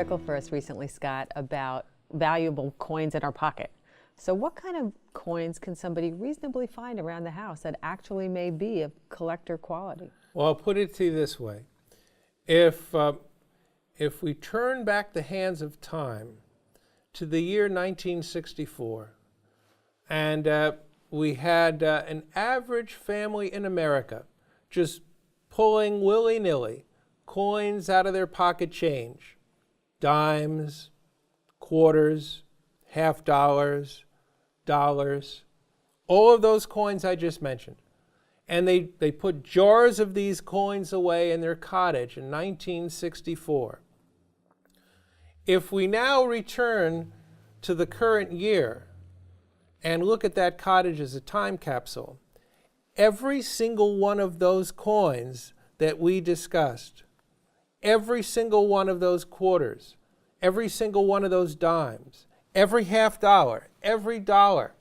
article for us recently, Scott, about valuable coins in our pocket. So what kind of coins can somebody reasonably find around the house that actually may be of collector quality? Well, I'll put it to you this way. If we turn back the hands of time to the year 1964, and we had an average family in America just pulling willy-nilly coins out of their pocket change, dimes, quarters, half dollars, dollars, all of those coins I just mentioned. And they put jars of these coins away in their cottage in 1964. If we now return to the current year and look at that cottage as a time capsule, every single one of those coins that we discussed, every single one of those quarters, every single one of those dimes, every half dollar, every dollar,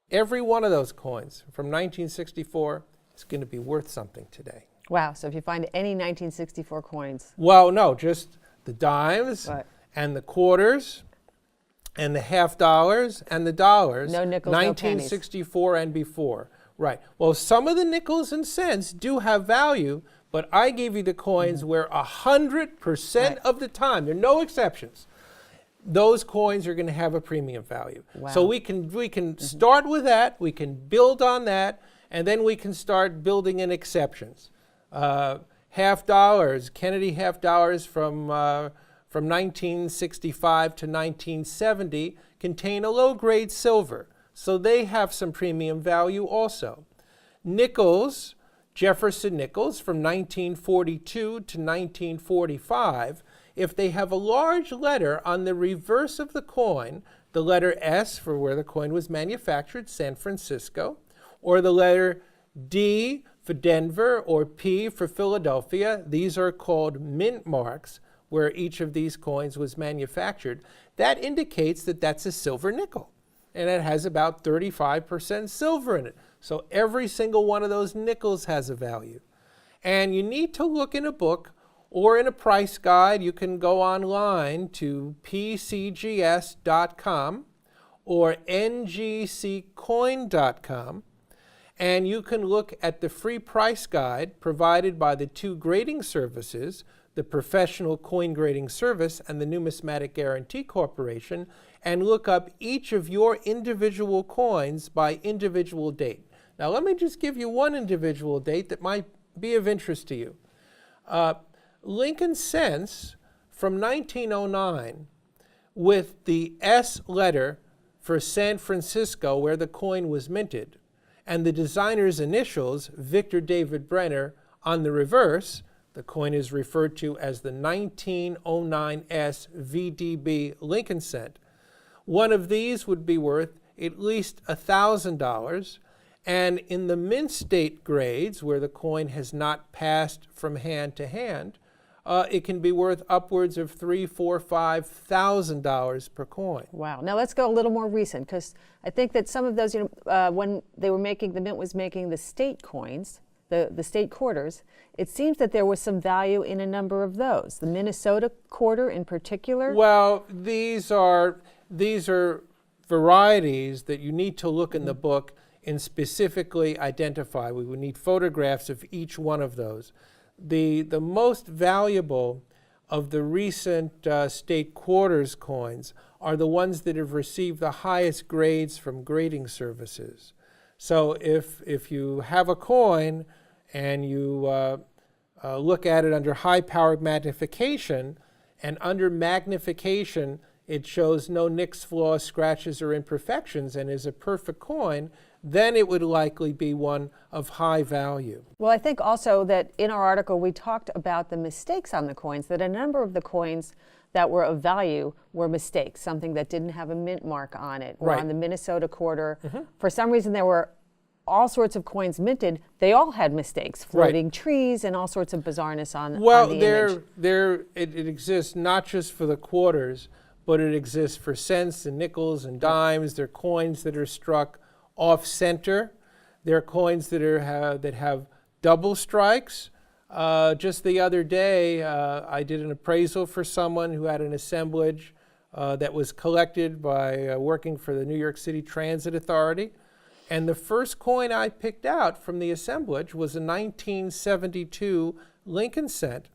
every one of those coins from 1964 is going to be worth something today. Wow, so if you find any 1964 coins. Well, no, just the dimes and the quarters and the half dollars and the dollars. No nickels, 1964 and before. Right. Well, some of the nickels and cents do have value, but I gave you the coins where 100% of the time, there are no exceptions, those coins are going to have a premium value. Wow. So we can start with that, we can build on that, and then we can start building in exceptions. Half dollars, Kennedy half dollars from 1965 to 1970 contain a low-grade silver, so they have some premium value also. Nickels, Jefferson nickels from 1942 to 1945, if they have a large letter on the reverse of the coin, the letter S for where the coin was manufactured, San Francisco, or the letter D for Denver, or P for Philadelphia, these are called mint marks where each of these coins was manufactured. That indicates that that's a silver nickel, and it has about 35% silver in it. So every single one of those nickels has a value. And you need to look in a book or in a price guide. You can go online to pcgs.com or ngccoin.com, and you can look at the free price guide provided by the two grading services, the Professional Coin Grading Service and the Numismatic Guarantee Corporation, and look up each of your individual coins by individual date. Now let me just give you one individual date that might be of interest to you. Lincoln cents from 1909 with the S letter for San Francisco where the coin was minted, and the designer's initials, Victor David Brenner, on the reverse. The coin is referred to as the 1909 S VDB Lincoln cent. One of these would be worth at least $1,000, and in the mint state grades, where the coin has not passed from hand to hand, it can be worth upwards of $3,000, $4,000, $5,000 per coin. Wow. Now let's go a little more recent, because I think that some of those, when they were making, the mint was making the state coins, the state quarters, it seems that there was some value in a number of those. The Minnesota quarter in particular. Well, these are varieties that you need to look in the book and specifically identify. We would need photographs of each one of those. The most valuable of the recent state quarters coins are the ones that have received the highest grades from grading services. So if you have a coin and you look at it under high-powered magnification, and under magnification it shows no nicks, flaws, scratches, or imperfections and is a perfect coin, then it would likely be one of high value. Well, I think also that in our article we talked about the mistakes on the coins, that a number of the coins that were of value were mistakes, something that didn't have a mint mark on it, or right. On the Minnesota quarter. For some reason there were all sorts of coins minted, they all had mistakes, floating right. trees and all sorts of bizarreness on the image. Well, it exists not just for the quarters, but it exists for cents and nickels and dimes. There are coins that are struck off center. There are coins that have double strikes. Just the other day, I did an appraisal for someone who had an assemblage that was collected by working for the New York City Transit Authority. And the first coin I picked out from the assemblage was a 1972 Lincoln cent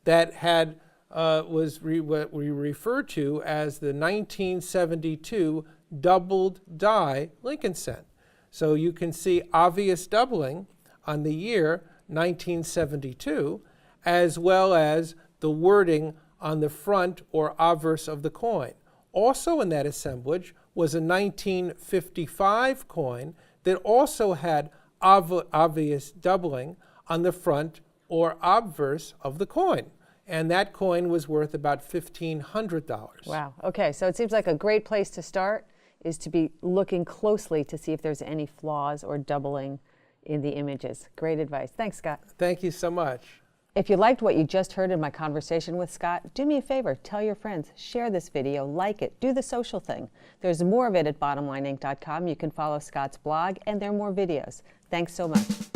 that had what we refer to as the 1972 doubled die Lincoln cent. So you can see obvious doubling on the year 1972, as well as the wording on the front or obverse of the coin. Also in that assemblage was a 1955 coin that also had obvious doubling on the front or obverse of the coin. And that coin was worth about $1,500. Wow. Okay, so it seems like a great place to start is to be looking closely to see if there's any flaws or doubling in the images. Great advice. Thanks, Scott. Thank you so much. If you liked what you just heard in my conversation with Scott, do me a favor, tell your friends, share this video, like it, do the social thing. There's more of it at bottomlineinc.com. You can follow Scott's blog, and there are more videos. Thanks so much.